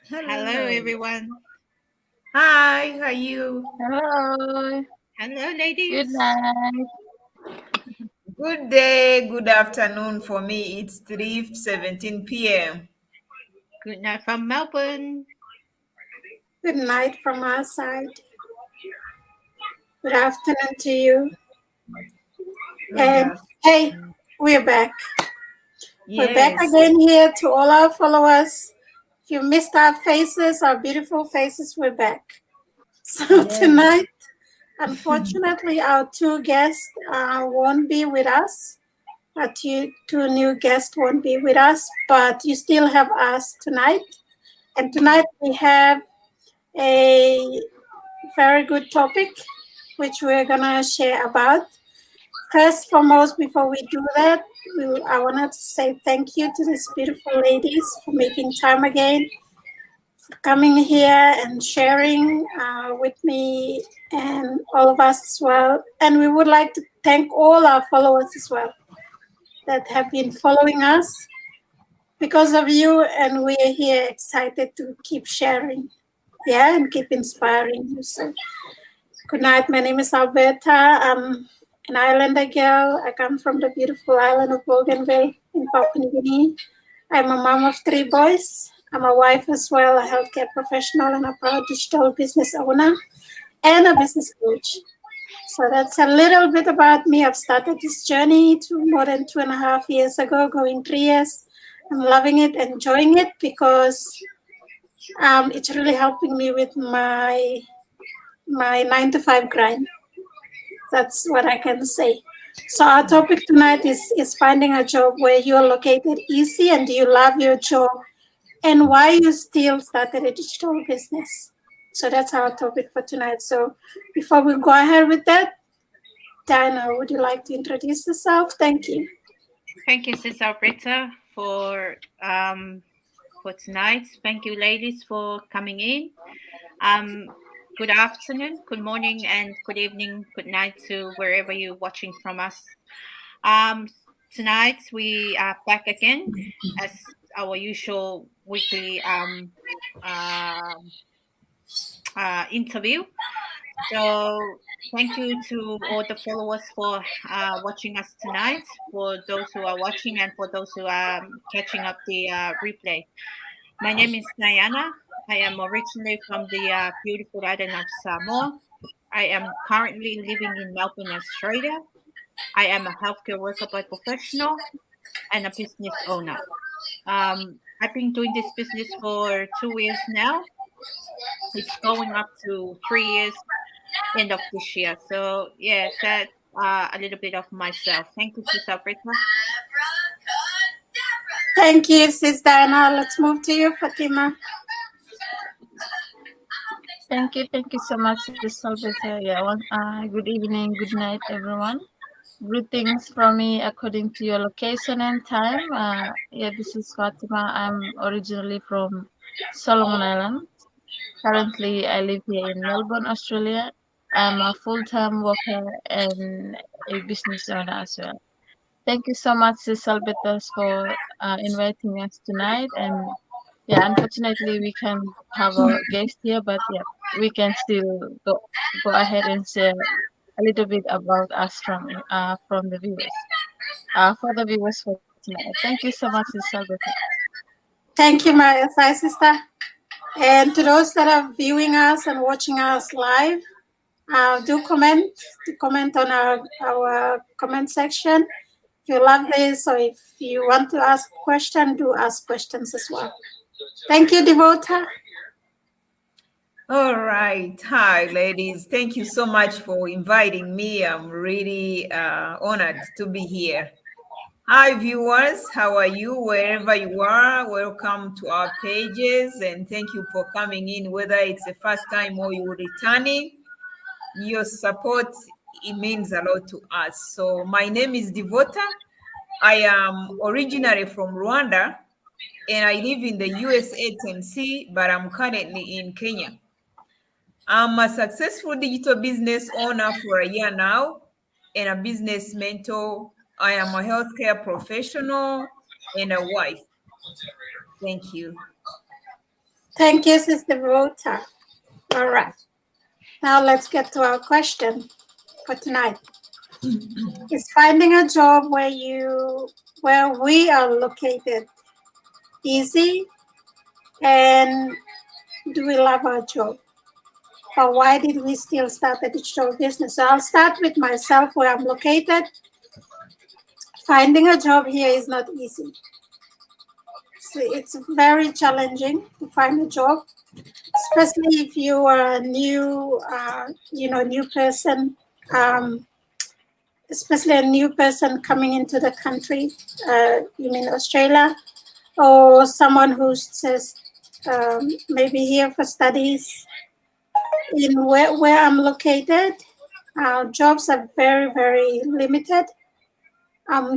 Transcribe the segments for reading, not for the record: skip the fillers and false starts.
Hello, everyone. Hi, how are you? Hello. Hello, Good ladies. night. Good day, good afternoon for me. It's 3:17 p.m. Good night from Melbourne. Good night from our side. Good afternoon to you. And hey, we're back. We're back Yes. again here to all our followers. If you missed our faces, our beautiful faces, we're back. So tonight, unfortunately, our two guests won't be with us. Our two new guests won't be with us, but you still have us tonight. And tonight we have a very good topic which we're gonna share about. First, foremost, before we do that, I wanted to say thank you to these beautiful ladies for making time again, for coming here and sharing with me and all of us as well. And we would like to thank all our followers as well that have been following us because of you, and we are here excited to keep sharing, yeah, and keep inspiring you. So, good night. My name is Alberta. I'm an islander girl. I come from the beautiful island of Bougainville in Papua New Guinea. I'm a mom of three boys. I'm a wife as well, a healthcare professional, and a proud digital business owner and a business coach. So that's a little bit about me. I've started this journey more than 2.5 years ago, going 3 years. I'm loving it, enjoying it because it's really helping me with my 9 to 5 grind. That's what I can say. So our topic tonight is finding a job where you're located easy and you love your job and why you still started a digital business. So that's our topic for tonight. So before we go ahead with that, Diana, would you like to introduce yourself? Thank you. Thank you, Sis Alberta, for tonight. Thank you, ladies, for coming in. Good afternoon, good morning, and good evening, good night to wherever you're watching from us. Um, Tonight we are back again as our usual weekly interview. So thank you to all the followers for watching us tonight. For those who are watching and for those who are catching up the replay. My name is Diana. I am originally from the beautiful island of Samoa. I am currently living in Melbourne, Australia. I am a healthcare worker by professional and a business owner. I've been doing this business for 2 years now. It's going up to 3 years end of this year. So yeah, that's a little bit of myself. Thank you, Sis Africa. Thank you, Sis Diana. Let's move to you, Fatima. Thank you so much, Sis Alberta. Good evening, good night, everyone. Greetings from me according to your location and time. This is Fatima. I'm originally from Solomon Islands. Currently, I live here in Melbourne, Australia. I'm a full-time worker and a business owner as well. Thank you so much, Sis Alberta, for inviting us tonight. And yeah, unfortunately, we can have a guest here, but yeah, we can still go ahead and share a little bit about us from the viewers, for the viewers for tonight. Thank you so much, Sis Alberta. Thank you, my sister. And to those that are viewing us and watching us live, do comment on our comment section. If you love this or if you want to ask a question, do ask questions as well. Thank you, Devota. All right. Hi, ladies. Thank you so much for inviting me. I'm really honored to be here. Hi, viewers. How are you? Wherever you are, welcome to our pages and thank you for coming in, whether it's the first time or you're returning. Your support, it means a lot to us. So my name is Devota. I am originally from Rwanda and I live in the USA, Tennessee, but I'm currently in Kenya. I'm a successful digital business owner for a year now and a business mentor. I am a healthcare professional and a wife. Thank you. Thank you, Sister Rota. All right. Now let's get to our question for tonight. Is finding a job where we are located easy, and do we love our job? Or why did we still start a digital business? So I'll start with myself, where I'm located. Finding a job here is not easy. It's very challenging to find a job, especially if you are a new person, especially a new person coming into the country. You mean Australia, or someone who's just maybe here for studies. In where I'm located, jobs are very, very limited.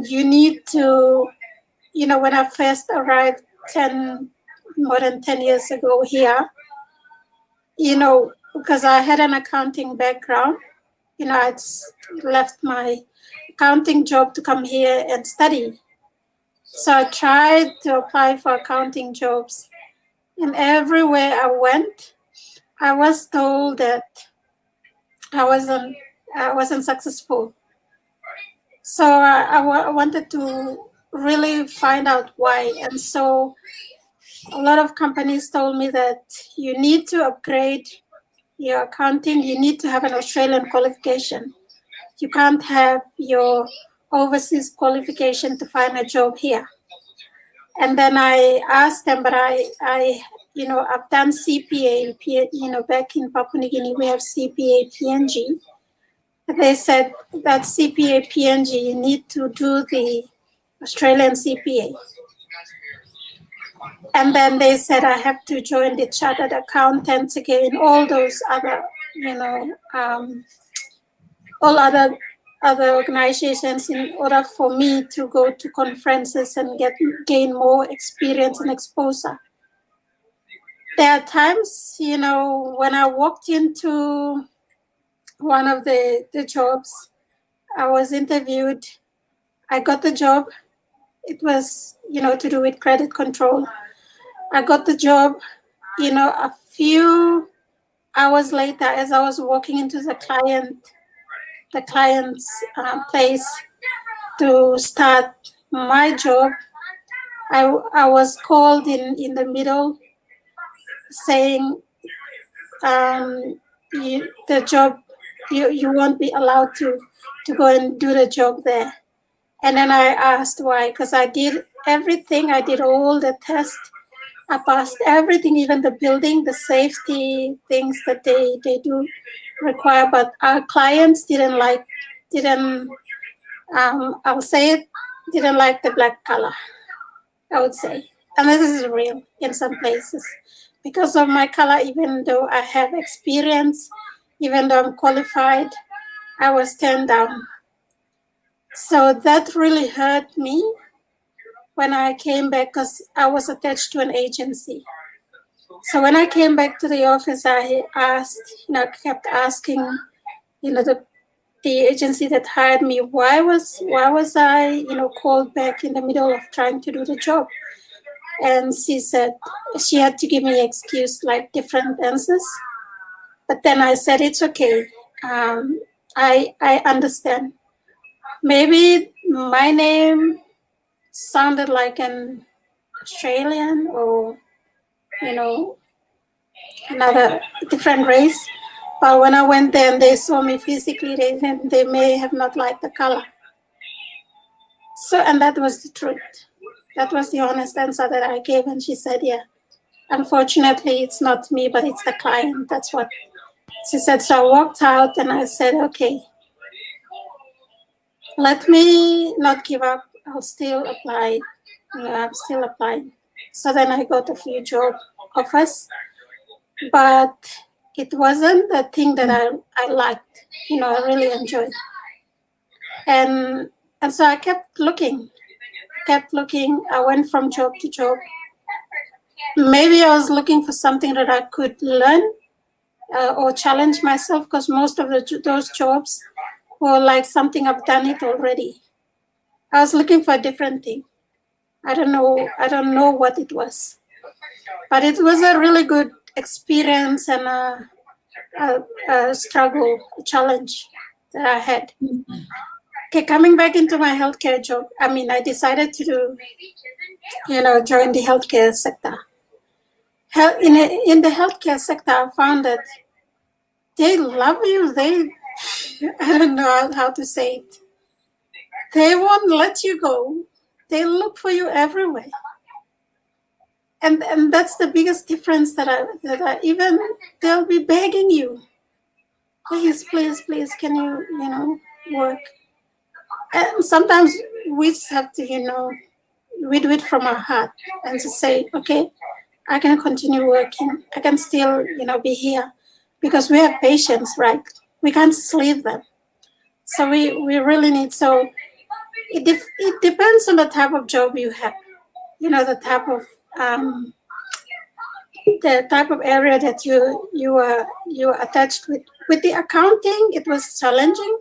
You need to, when I first arrived more than 10 years ago here, because I had an accounting background, I'd left my accounting job to come here and study. So I tried to apply for accounting jobs, and everywhere I went, I was told that I wasn't successful. So I wanted to really find out why. And so a lot of companies told me that you need to upgrade your accounting. You need to have an Australian qualification. You can't have your overseas qualification to find a job here. And then I asked them, but I've done CPA, back in Papua New Guinea, we have CPA PNG. They said that CPA PNG, you need to do the Australian CPA. And then they said I have to join the chartered accountants again, all those other, all other organizations, in order for me to go to conferences and gain more experience and exposure. There are times, when I walked into one of the jobs, I was interviewed, I got the job. It was, to do with credit control. I got the job, a few hours later, as I was walking into the client's place to start my job, I was called in the middle saying, the job, you won't be allowed to go and do the job there. And then I asked why, because I did everything. I did all the tests. I passed everything, even the building, the safety things that they do require. But our clients didn't like the black color, I would say. And this is real in some places. Because of my color, even though I have experience, even though I'm qualified, I was turned down. So that really hurt me when I came back, because I was attached to an agency. So when I came back to the office, I asked, kept asking, the agency that hired me, why was I, called back in the middle of trying to do the job? And she said she had to give me an excuse, like different answers. But then I said, it's okay. I understand. Maybe my name sounded like an Australian or, another different race. But when I went there and they saw me physically, they may have not liked the color. So, and that was the truth. That was the honest answer that I gave. And she said, yeah, unfortunately, it's not me, but it's the client. That's what she said. So I walked out and I said, okay, let me not give up. I'll still apply. I'm still applying. So then I got a few job offers, but it wasn't the thing that I liked. I really enjoyed. And so I kept looking. I went from job to job. Maybe I was looking for something that I could learn or challenge myself, because most of those jobs were like something I've done it already. I was looking for a different thing. I don't know what it was, but it was a really good experience and a struggle, a challenge that I had. Okay, coming back into my healthcare job, I decided to do, join the healthcare sector. In the healthcare sector, I found that they love you. I don't know how to say it. They won't let you go. They look for you everywhere. And that's the biggest difference that I even, they'll be begging you, please, can you, work? And sometimes we just have to, we do it from our heart and to say, okay, I can continue working. I can still, be here because we have patients, right? We can't just leave them. So we really need, so it depends on the type of job you have, the type of area that you are attached with. With the accounting, it was challenging.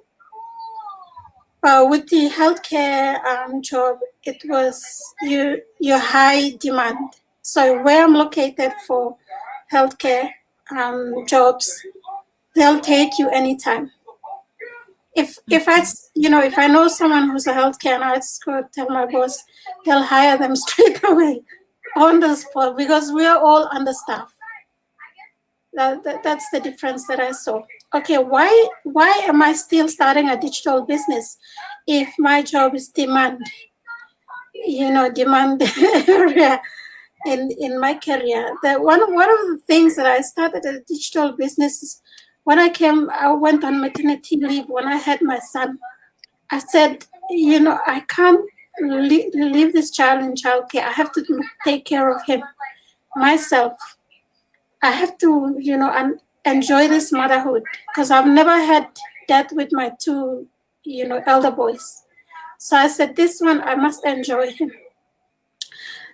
With the healthcare job, it was your high demand. So where I'm located for healthcare jobs, they'll take you anytime. If I know someone who's a healthcare, and I just go tell my boss, they'll hire them straight away on the spot because we are all understaffed. That's the difference that I saw. Okay, why am I still starting a digital business if my job is demand area in my career? One of the things that I started a digital business is when I went on maternity leave when I had my son. I said, I can't leave this child in childcare. I have to take care of him myself. I have to, enjoy this motherhood because I've never had that with my two, elder boys. So I said, this one, I must enjoy him.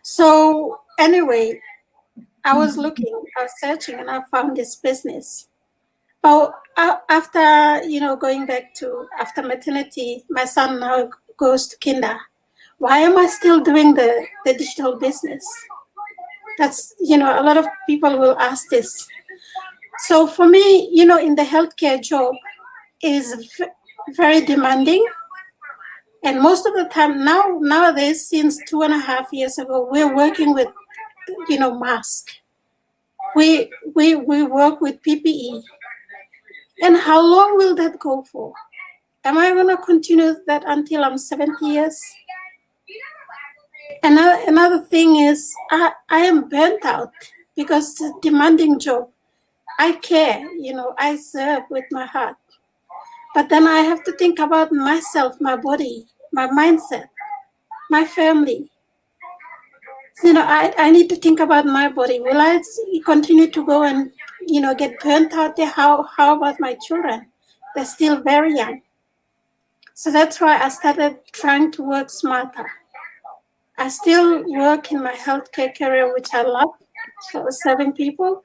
So anyway, I was searching, and I found this business. Oh, after, going back to after maternity, my son now goes to kinder. Why am I still doing the digital business? That's, a lot of people will ask this. So for me, in the healthcare job is very demanding. And most of the time nowadays, since 2.5 years ago, we're working with, mask. We work with PPE. And how long will that go for? Am I going to continue that until I'm 70 years? Another thing is I am burnt out because it's a demanding job. I care, I serve with my heart. But then I have to think about myself, my body, my mindset, my family. I need to think about my body. Will I continue to go and, get burnt out there? How about my children? They're still very young. So that's why I started trying to work smarter. I still work in my healthcare career, which I love, serving people.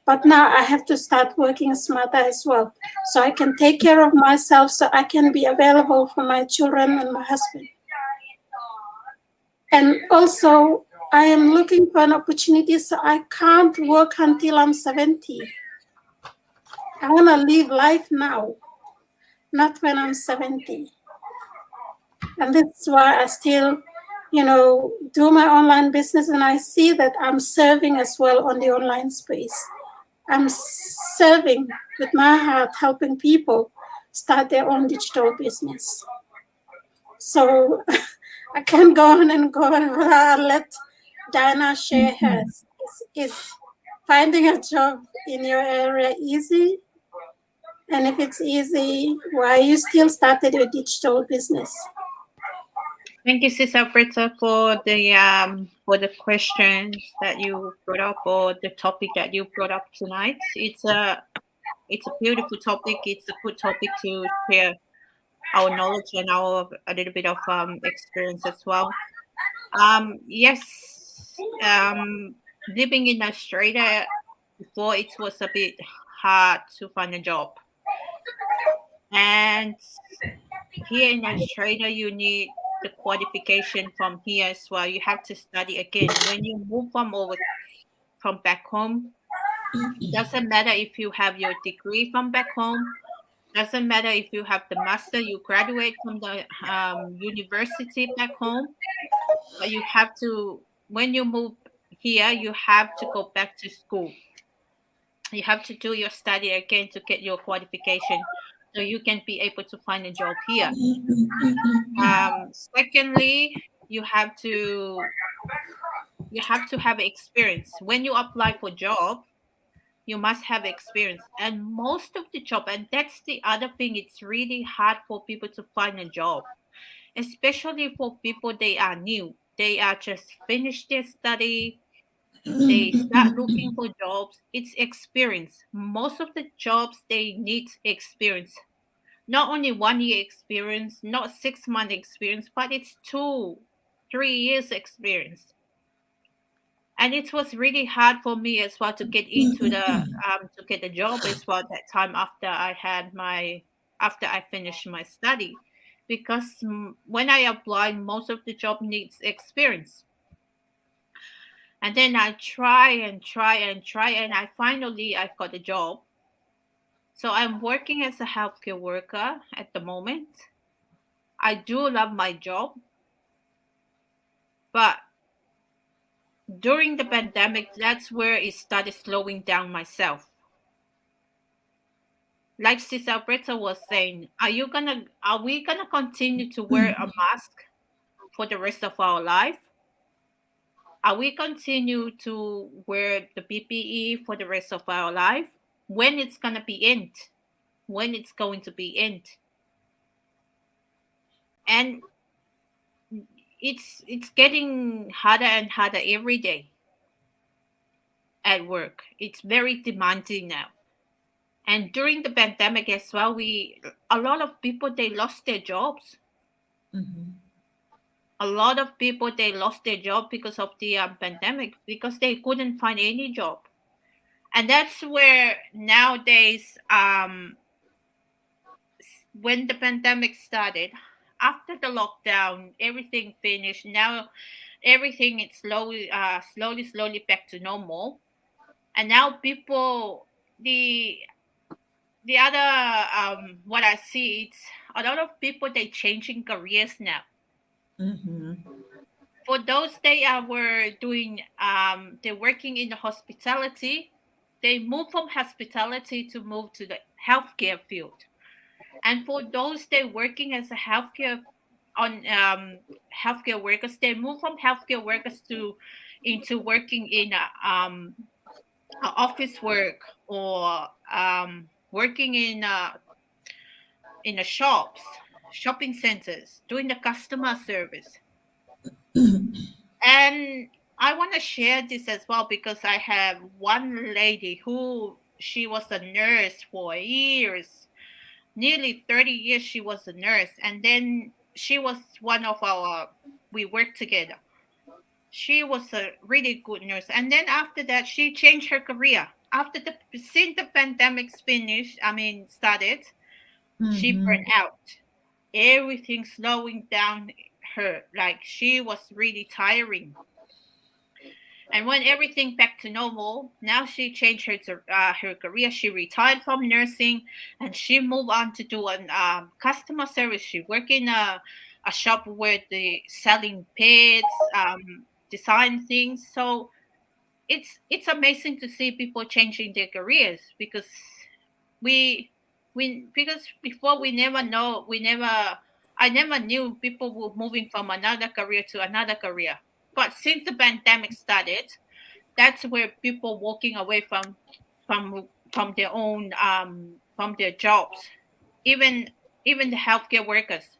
But now I have to start working smarter as well, so I can take care of myself, so I can be available for my children and my husband. And also, I am looking for an opportunity, so I can't work until I'm 70. I want to live life now, not when I'm 70. And that's why I still, do my online business, and I see that I'm serving as well on the online space. I'm serving with my heart, helping people start their own digital business. So I can go on and go on, but I'll let Diana share hers. Is finding a job in your area easy? And if it's easy, why you still started your digital business? Thank you, Sis Alberta, for the questions that you brought up, or the topic that you brought up tonight. It's a beautiful topic. It's a good topic to share our knowledge and a little bit of experience as well. Yes, living in Australia before, it was a bit hard to find a job, and here in Australia you need the qualification from here as well. You have to study again. When you move from back home, doesn't matter if you have your degree from back home. Doesn't matter if you have the master, you graduate from the university back home, but you have to, when you move here, you have to go back to school. You have to do your study again to get your qualification so you can be able to find a job here. Secondly, you have to have experience. When you apply for job, you must have experience. And most of the job, and that's the other thing, it's really hard for people to find a job, especially for people they are new. They are just finished their study, they start looking for jobs. It's experience. Most of the jobs they need experience. Not only 1 year experience, not 6 month experience, but it's 2, 3 years experience. And it was really hard for me as well to get into the to get a job as well that time after I finished my study, because when I applied, most of the job needs experience. And then I try and try and try, and I've got a job. So I'm working as a healthcare worker at the moment. I do love my job, but during the pandemic, that's where it started slowing down myself. Like Sis Alberta was saying, are we gonna continue to wear a mask for the rest of our life? Are we continue to wear the PPE for the rest of our life? When it's gonna be end? When it's going to be end? And it's getting harder and harder every day at work. It's very demanding now. And during the pandemic as well, a lot of people they lost their jobs. A lot of people they lost their job because of the pandemic, because they couldn't find any job. And that's where nowadays, when the pandemic started, after the lockdown, everything finished. Now everything is slowly back to normal. And now people, the other what I see, it's a lot of people they changing careers now. For those they were doing they're working in the hospitality, they move from hospitality to move to the healthcare field. And for those they working as a healthcare workers, they move from healthcare workers to into working in office work, or working in the shops, shopping centers, doing the customer service. And I want to share this as well, because I have one lady who she was a nurse for years, nearly 30 years she was a nurse, and then she was one of our, we worked together. She was a really good nurse, and then after that she changed her career. After the since the pandemic's finished, I mean started, she burned out. Everything slowing down her, like she was really tiring. And when everything back to normal, now she changed her career. She retired from nursing, and she moved on to do an customer service. She worked in a shop where they selling pets, design things. So it's amazing to see people changing their careers, because because before I never knew people were moving from another career to another career. But since the pandemic started, that's where people walking away from their own from their jobs. Even the healthcare workers,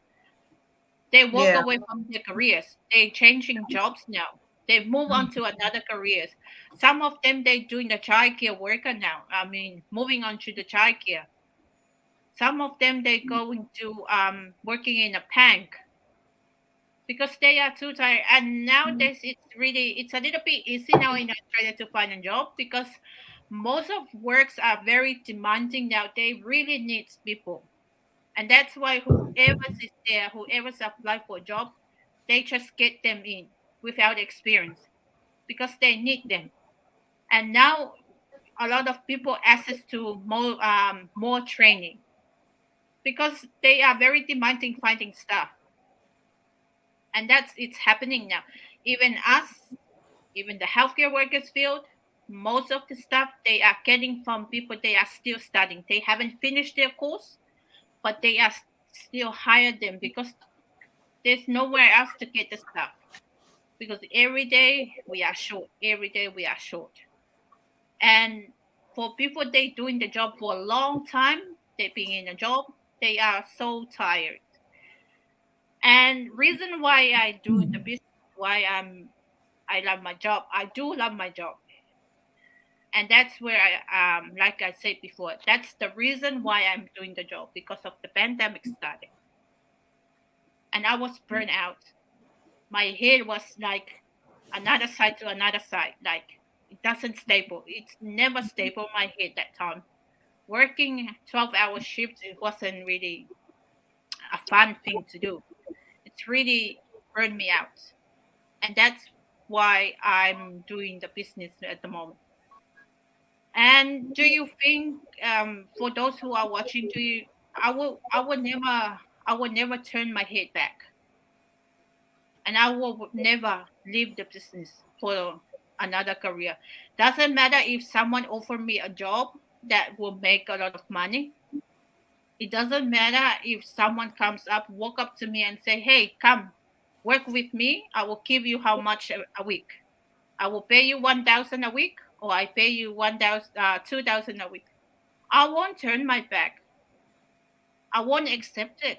they walk Yeah. away from their careers. They changing jobs now. They move on to another careers. Some of them they doing the childcare worker now. I mean, moving on to the childcare. Some of them they going to working in a bank, because they are too tired. And nowadays it's a little bit easy now in Australia to find a job, because most of works are very demanding now. They really need people. And that's why whoever is there, whoever's apply for a job, they just get them in without experience because they need them. And now a lot of people access to more training because they are very demanding finding staff, and that's it's happening now. Even us, even the healthcare workers field, most of the stuff they are getting from people they are still studying. They haven't finished their course, but they are still hire them because there's nowhere else to get the stuff. Because every day we are short. Every day we are short. And for people they doing the job for a long time, they've been in a job, they are so tired. And reason why I do the business, why I love my job. I do love my job. And that's where like I said before, that's the reason why I'm doing the job because of the pandemic started. And I was burned out. My head was like another side to another side. Like it doesn't stable. It's never stable my head that time. Working 12-hour shifts, it wasn't really a fun thing to do. It's really burned me out. And that's why I'm doing the business at the moment. And do you think, for those who are watching, do you? I would never turn my head back, and I will never leave the business for another career. Doesn't matter if someone offer me a job that will make a lot of money. It doesn't matter if someone comes up, walk up to me and say, "Hey, come work with me. I will give you how much a week." I will pay you 1,000 a week, or I pay you 1,000, 2,000 a week. I won't turn my back. I won't accept it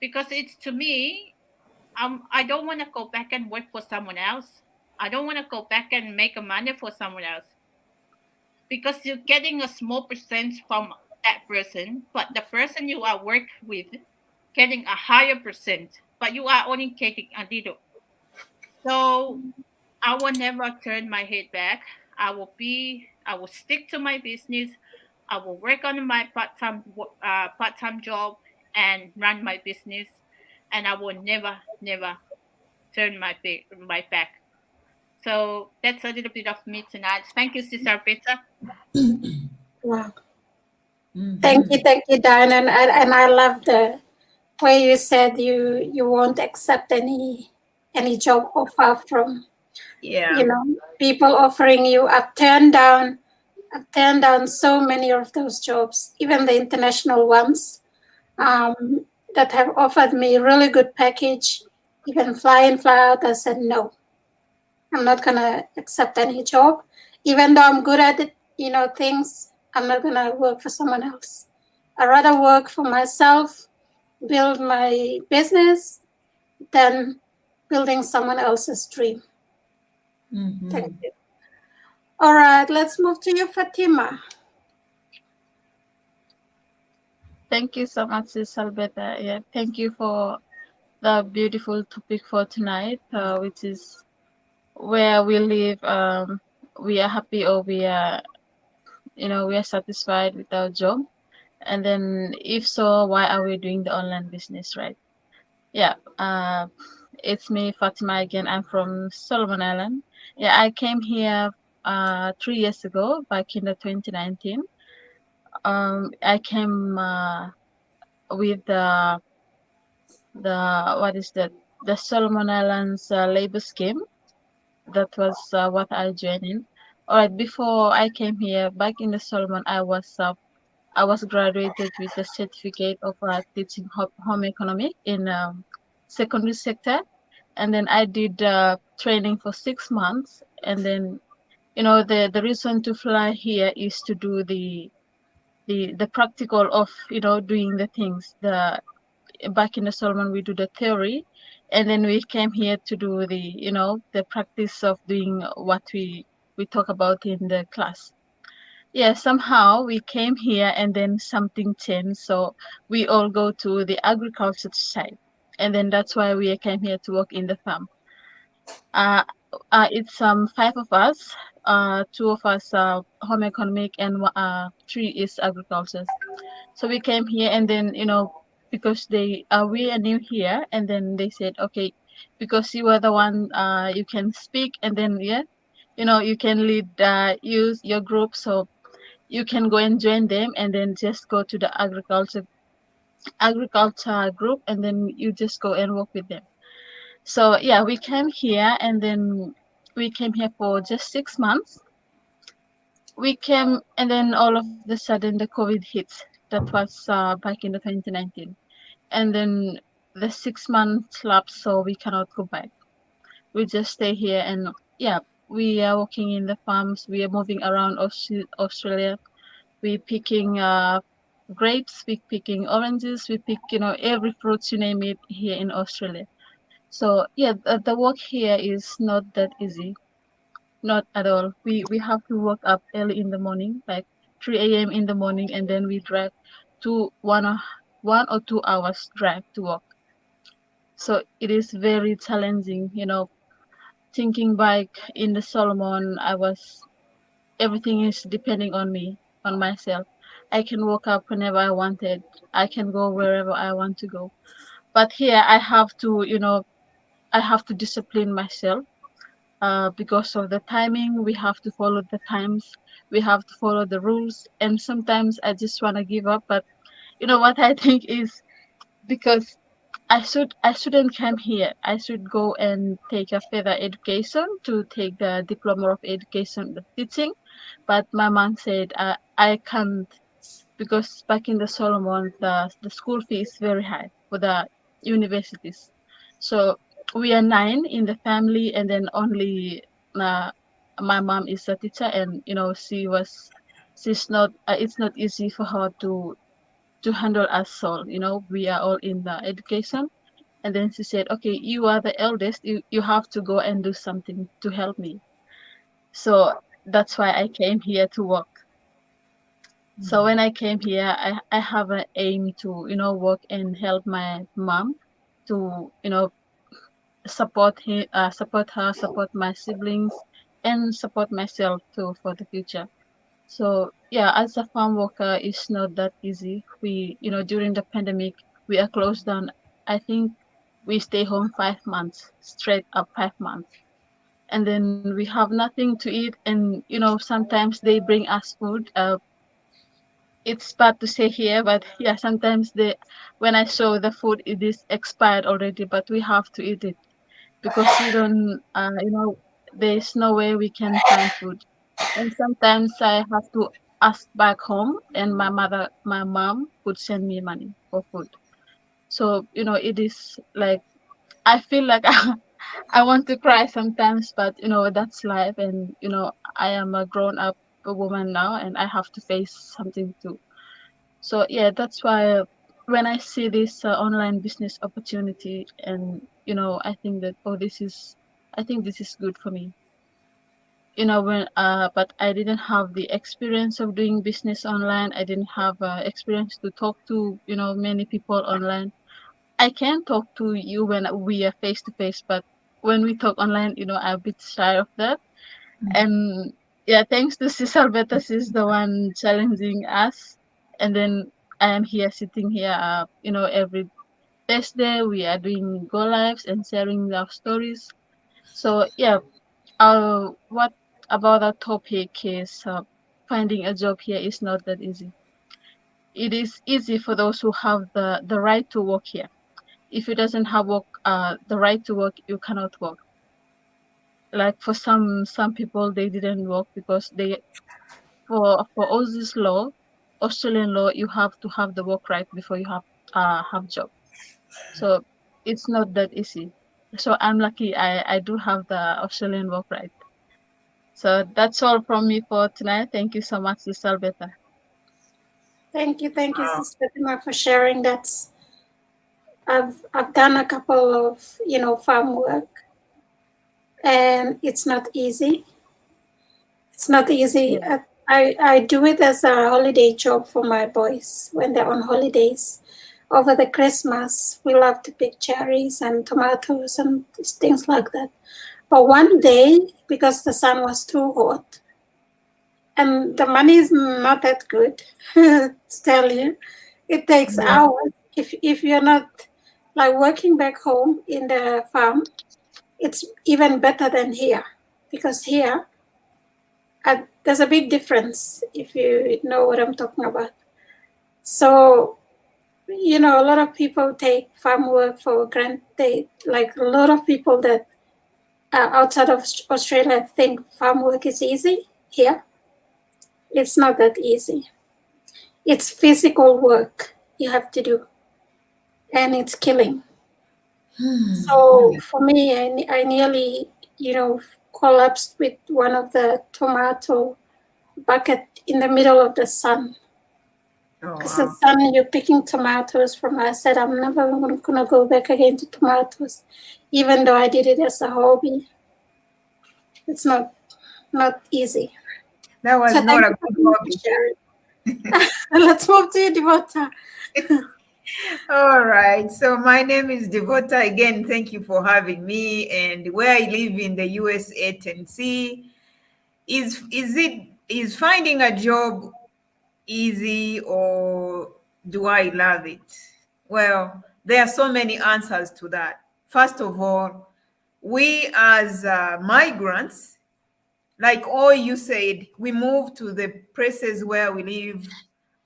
because it's to me. I don't want to go back and work for someone else. I don't want to go back and make a money for someone else because you're getting a small percent from that person, but the person you are work with getting a higher percent, but you are only getting a little. So I will never turn my head back. I will stick to my business. I will work on my part-time job and run my business, and I will never turn my back. So that's a little bit of me tonight. Thank you, Sister Peter. Wow. Mhm. Thank you, Diane. And I love the way you said you won't accept any job offer from Yeah. people offering you. I've turned down so many of those jobs, even the international ones, that have offered me really good package, even fly in, fly out. I said no. I'm not gonna accept any job, even though I'm good at it. Things. I'm not gonna work for someone else. I rather work for myself, build my business, than building someone else's dream. Mhm. Thank you. All right, let's move to you, Fatima. Thank you so much, Sis Alberta. Yeah, thank you for the beautiful topic for tonight, which is where we live. We are happy or we are, we are satisfied with our job. And then, if so, why are we doing the online business, right? Yeah. It's me, Fatima again. I'm from Solomon Island. Yeah, I came here 3 years ago, back in the 2019. I came with the what is that? The Solomon Islands labor scheme. That was what I joined in. All right. Before I came here, back in the Solomon, I was graduated with a certificate of teaching home economic in secondary sector, and then I did training for 6 months, and then the reason to fly here is to do the practical of doing the things. The Back in the Solomon we do the theory, and then we came here to do the practice of doing what we talk about in the class. Yeah, somehow we came here and then something changed, so we all go to the agriculture side, and then that's why we came here to work in the farm. uh, it's five of us. Two of us home economic, and three is agriculture. So we came here, and then because we are new here, and then they said, okay, because you are the one, you can speak, and then yeah, you can lead, use your group, so you can go and join them, and then just go to the agriculture group, and then you just go and work with them. So yeah, we came here, and then we came here for just 6 months. We came, and then all of the sudden the COVID hits. That was back in the 2019, and then the 6 months lapsed, so we cannot go back. We just stay here, and yeah, we are working in the farms. We are moving around Australia. We picking grapes, we picking oranges, we pick every fruits you name it here in Australia. So yeah, the work here is not that easy, not at all. We have to wake up early in the morning, like 3 a.m. in the morning, and then we drive to 1 or 2 hours drive to work. So it is very challenging, thinking back in the Solomon, everything is depending on me, on myself. I can wake up whenever I wanted. I can go wherever I want to go. But here I have to discipline myself, because of the timing. We have to follow the times. We have to follow the rules. And sometimes I just want to give up. But you know what I think is, because I shouldn't come here. I should go and take a further education, to take the diploma of education, the teaching. But my mom said I can't, because back in the Solomon, the school fee is very high for the universities. So we are 9 in the family, and then only my mom is a teacher, and she's not. It's not easy for her to handle us all. We are all in the education. And then she said, okay, you are the eldest. You have to go and do something to help me. So that's why I came here to work. So when I came here, I have an aim to, work and help my mom to, support her, support my siblings, and support myself too for the future. So yeah, as a farm worker, it's not that easy. During the pandemic, we are closed down. I think we stay home 5 months, straight up 5 months. And then we have nothing to eat. And, sometimes they bring us food. It's bad to say here, but yeah, sometimes when I show the food, it is expired already, but we have to eat it, because we don't, there's no way we can find food. And sometimes I have to ask back home, and my mom would send me money for food. So, it is like, I feel like I want to cry sometimes, but that's life. And, I am a grown up woman now, and I have to face something too. So, yeah, that's why when I see this online business opportunity, and, I think that, I think this is good for me. But I didn't have the experience of doing business online. I didn't have experience to talk to many people online. I can talk to you when we are face to face, but when we talk online, I'm a bit shy of that. And yeah, thanks to Sis Alberta, she's the one challenging us. And then I am here sitting here, every Thursday we are doing go lives and sharing our stories. So yeah, what about our topic is, finding a job here is not that easy. It is easy for those who have the right to work here. If you doesn't have the right to work, you cannot work. Like for some people, they didn't work because for Aussie's law, Australian law, you have to have the work right before you have job. So it's not that easy. So I'm lucky I do have the Australian work right. So that's all from me for tonight. Thank you so much, Sis Alberta. Thank you, Sis Fatima, for sharing that. I've done a couple of farm work, and it's not easy. It's not easy. Yeah. I do it as a holiday job for my boys when they're on holidays. Over the Christmas, we love to pick cherries and tomatoes and things like that. But one day, because the sun was too hot, and the money is not that good, to tell you, it takes hours if you're not like working back home in the farm, it's even better than here, because here there's a big difference if you know what I'm talking about. So, a lot of people take farm work for granted. Like a lot of people that are outside of Australia think farm work is easy. Here, it's not that easy. It's physical work you have to do, and it's killing. So for me, I nearly, collapsed with one of the tomato bucket in the middle of the sun. Oh, Because wow. the sun, you're picking tomatoes from. I said, I'm never going to go back again to tomatoes, even though I did it as a hobby. It's not easy. That was So not thank a you for good hobby. sharing. Let's move to you, Devota. All right. So my name is Devota. Again, thank you for having me. And where I live in the USA, Tennessee, is finding a job easy, or do I love it? Well, there are so many answers to that. First of all, we as migrants, like all you said, we move to the places where we live.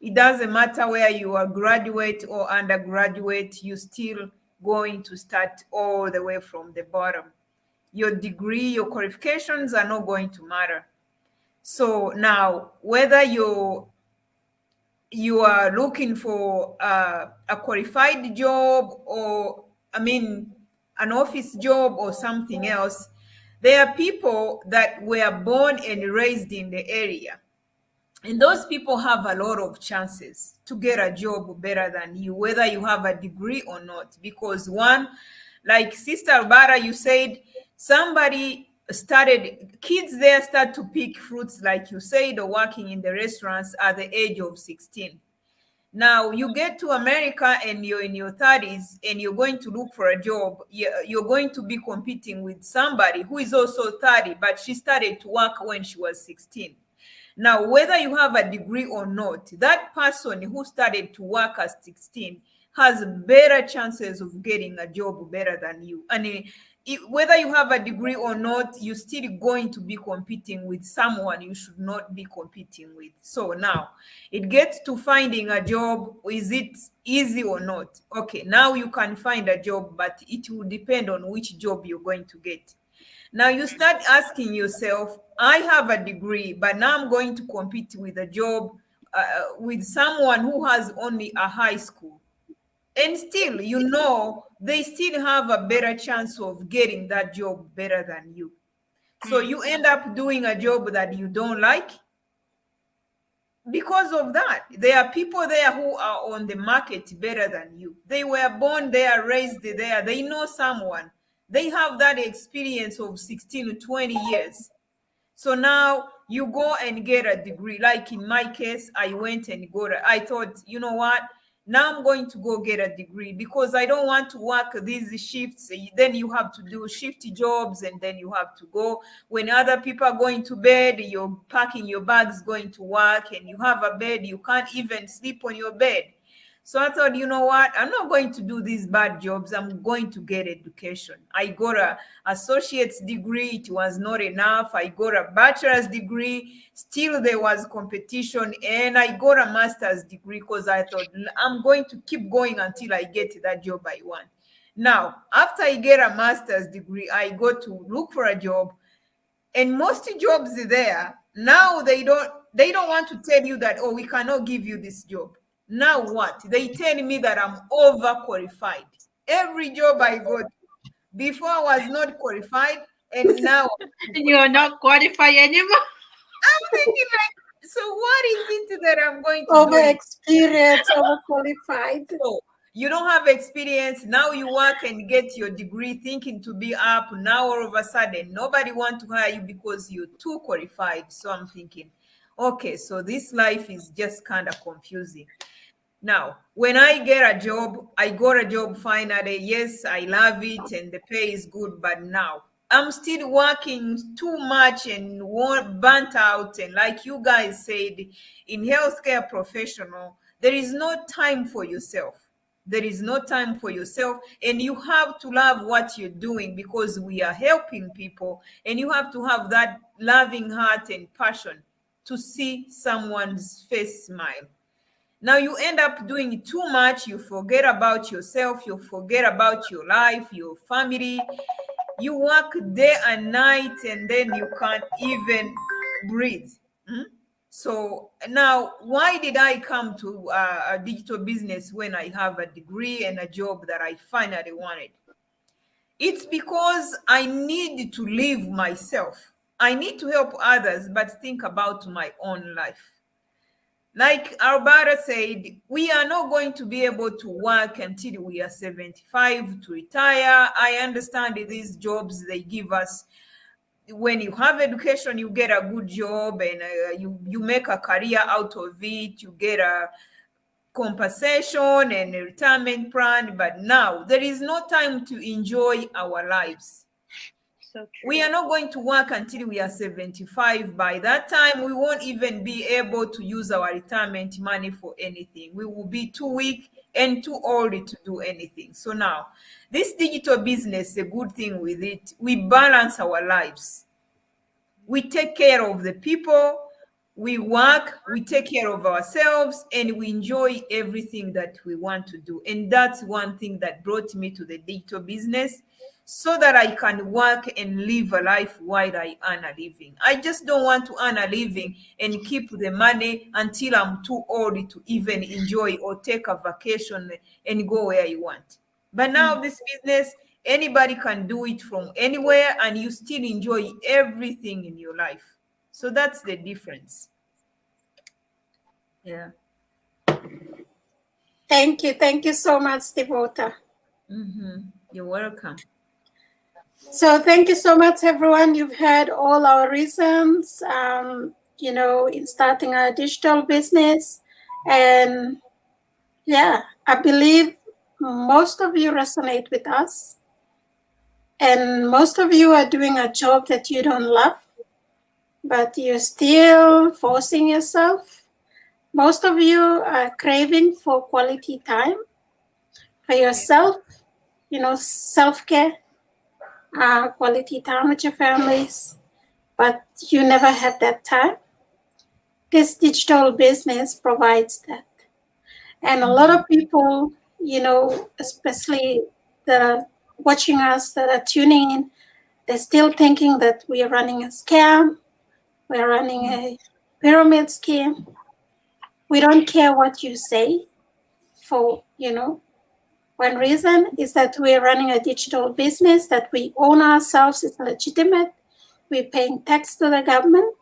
It doesn't matter where you are, graduate or undergraduate, you still going to start all the way from the bottom. Your degree, your qualifications are not going to matter. So now, whether you are looking for a qualified job, or an office job or something else, there are people that were born and raised in the area, and those people have a lot of chances to get a job better than you, whether you have a degree or not. Because one, like Sister Albara, you said kids there start to pick fruits, like you said, or working in the restaurants at the age of 16. Now you get to America and you're in your 30s and you're going to look for a job. You're going to be competing with somebody who is also 30, but she started to work when she was 16. Now, whether you have a degree or not, that person who started to work at 16 has better chances of getting a job better than you. And whether you have a degree or not, you're still going to be competing with someone you should not be competing with. So now it gets to finding a job. Is it easy or not? Okay, now you can find a job, but it will depend on which job you're going to get. Now you start asking yourself, I have a degree, but now I'm going to compete with a job with someone who has only a high school. And still, they still have a better chance of getting that job better than you. So you end up doing a job that you don't like because of that. There are people there who are on the market better than you. They were born there, raised there. They know someone. They have that experience of 16 to 20 years. So now you go and get a degree. Like in my case, I went and I thought, you know what? Now I'm going to go get a degree because I don't want to work these shifts. Then you have to do shift jobs, and then you have to go when other people are going to bed. You're packing your bags, going to work, and you have a bed. You can't even sleep on your bed. So I thought, you know what? I'm not going to do these bad jobs. I'm going to get education. I got a associate's degree. It was not enough. I got a bachelor's degree. Still there was competition, and I got a master's degree because I thought I'm going to keep going until I get that job I want. Now, after I get a master's degree, I go to look for a job, and most jobs there now they don't want to tell you that, oh, we cannot give you this job. Now what? They tell me that I'm overqualified. Every job I go to, before I was not qualified, and now You're not qualified anymore. I'm thinking like, so what is it that I'm going to Over do? experience, over qualified. So you don't have experience. Now you work and get your degree thinking to be up. Now all of a sudden, nobody want to hire you because you're too qualified. So I'm thinking, okay, so this life is just kind of confusing. Now, when I get a job, I got a job finally. Yes, I love it and the pay is good, but now I'm still working too much and burnt out. And like you guys said, in healthcare professional, there is no time for yourself. There is no time for yourself, and you have to love what you're doing because we are helping people, and you have to have that loving heart and passion to see someone's face smile. Now you end up doing too much, you forget about yourself, you forget about your life, your family. You work day and night, and then you can't even breathe. So now, why did I come to a digital business when I have a degree and a job that I finally wanted? It's because I need to live myself. I need to help others, but think about my own life. Like Alberta said, we are not going to be able to work until we are 75 to retire. I understand these jobs they give us. When you have education, you get a good job, and you make a career out of it. You get a compensation and a retirement plan. But now there is no time to enjoy our lives. So true. We are not going to work until we are 75. By that time, we won't even be able to use our retirement money for anything. We will be too weak and too old to do anything. So now, this digital business, the good thing with it, we balance our lives. We take care of the people, we work, we take care of ourselves, and we enjoy everything that we want to do. And that's one thing that brought me to the digital business, so that I can work and live a life while I earn a living. I just don't want to earn a living and keep the money until I'm too old to even enjoy or take a vacation and go where you want. But now this business, anybody can do it from anywhere, and you still enjoy everything in your life. So that's the difference. Yeah. Thank you. Thank you so much, Devota. You're welcome. So thank you so much, everyone. You've heard all our reasons, in starting our digital business. And yeah, I believe most of you resonate with us. And most of you are doing a job that you don't love, but you're still forcing yourself. Most of you are craving for quality time for yourself, self-care, quality time with your families, but you never had that time. This digital business provides that. And a lot of people, especially that are watching us, that are tuning in, they're still thinking that we are running a scam, we're running a pyramid scheme. We don't care what you say for, one reason is that we're running a digital business that we own ourselves. It's legitimate. We're paying tax to the government.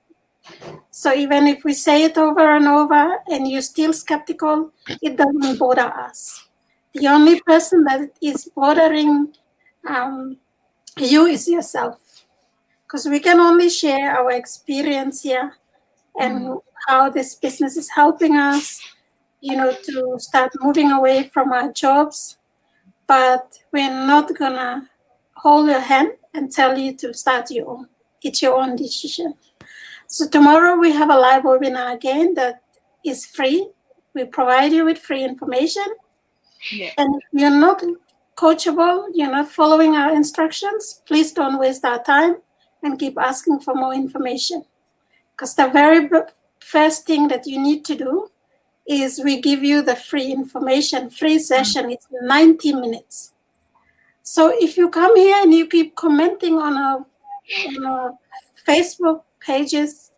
So even if we say it over and over and you're still skeptical, it doesn't bother us. The only person that is bothering you is yourself, because we can only share our experience here and how this business is helping us, to start moving away from our jobs. But we're not gonna hold your hand and tell you to start your own. It's your own decision. So tomorrow we have a live webinar again that is free. We provide you with free information. Yeah. And if you're not coachable, you're not following our instructions, please don't waste our time and keep asking for more information. Because the very first thing that you need to do is we give you the free information, free session. It's 90 minutes. So if you come here and you keep commenting on our Facebook pages,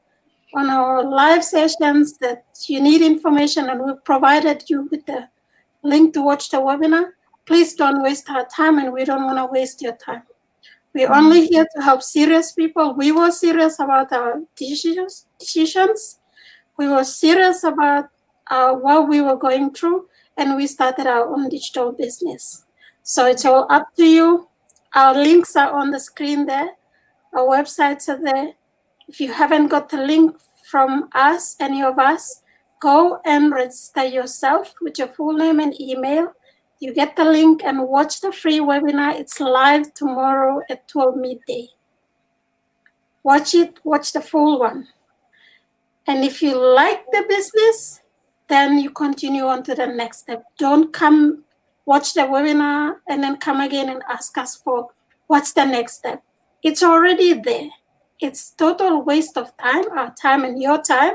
on our live sessions that you need information and we've provided you with the link to watch the webinar, please don't waste our time, and we don't want to waste your time. We're only here to help serious people. We were serious about our decisions. We were serious about what we were going through, and we started our own digital business. So it's all up to you. Our links are on the screen there. Our websites are there. If you haven't got the link from us, any of us, go and register yourself with your full name and email. You get the link and watch the free webinar. It's live tomorrow at 12 midday. Watch it, watch the full one. And if you like the business, then you continue on to the next step. Don't come watch the webinar, and then come again and ask us for what's the next step. It's already there. It's total waste of time, our time and your time,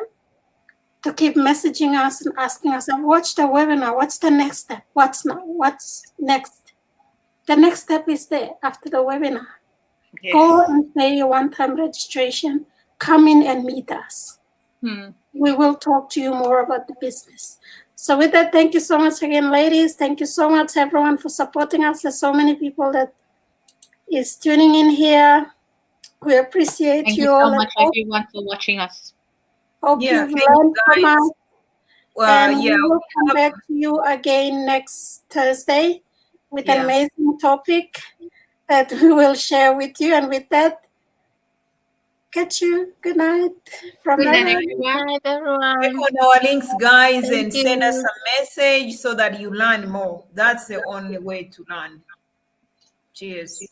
to keep messaging us and asking us, watch the webinar, what's the next step? What's next? The next step is there after the webinar. Yes. Go and pay your one-time registration. Come in and meet us. We will talk to you more about the business. So with that, thank you so much again, ladies. Thank you so much, everyone, for supporting us. There's so many people that is tuning in here. We appreciate Thank you you all. so much, everyone, for watching us. Hope Yeah, you've thank you, learned from guys. us. Well, And yeah, we will come back to you again next Thursday with an Yeah. amazing topic that we will share with you. And with that, catch you. Good night from Good night, Melbourne. everyone. Good night, everyone. click on our links, guys, Thank and send us you. a message so that you learn more. That's the only way to learn. Cheers.